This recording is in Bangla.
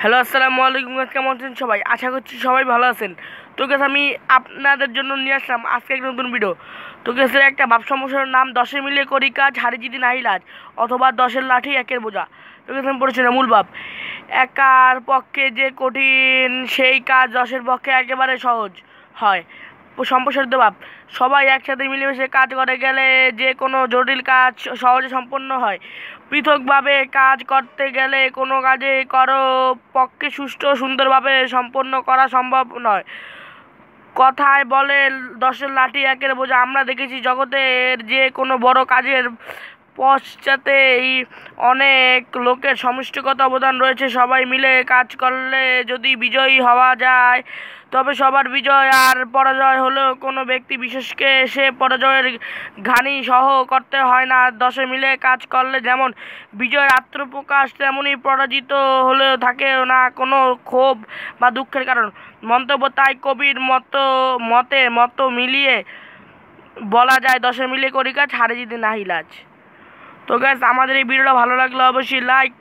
হ্যালো, আসসালামু আলাইকুম। কেমন আছেন সবাই? আশা করছি সবাই ভালো আছেন। তো গেছে আমি আপনাদের জন্য নিয়ে আসলাম আজকে একটা নতুন ভিডিও। তো গেছে একটা ভাব সমস্যার নাম 10 মিলে করি কাজ, হারি জিতি নাহি লাজ, অথবা 10 লাঠি একের বোঝা। তো গেছে আমি পড়েছি না মূল ভাব। একার পক্ষে যে কঠিন সেই কাজ 10 পক্ষে একেবারে সহজ হয়। সম্প্রসারিত ভাব, সবাই একসাথে মিলেমিশে কাজ করে গেলে যে কোনো জটিল কাজ সহজে সম্পন্ন হয়। পৃথকভাবে কাজ করতে গেলে কোনো কাজে কারো পক্ষে সুষ্ঠু সুন্দরভাবে সম্পন্ন করা সম্ভব নয়। কথায় বলে 10 লাঠি একের বোঝা। আমরা দেখেছি জগতের যে কোনো বড় কাজের পশ্চাতেই অনেক লোকের সমষ্টিগত অবদান রয়েছে। সবাই মিলে কাজ করলে যদি বিজয়ী হওয়া যায় তবে সবার বিজয়, আর পরাজয় হলেও কোনো ব্যক্তি বিশেষকে সে পরাজয়ের ঘানি সহ করতে হয় না। 10 মিলে কাজ করলে যেমন বিজয়ের আত্মপ্রকাশ, তেমনি পরাজিত হলেও থাকে না কোনো ক্ষোভ বা দুঃখের কারণ। মন্তব্য, তাই কবির মতো মিলিয়ে বলা যায় 10 মিলে করি কাজ, হারে জিতে নাহি লাজ। তো গাইস, আমাদের এই ভিডিওটা ভালো লাগলে অবশ্যই লাইক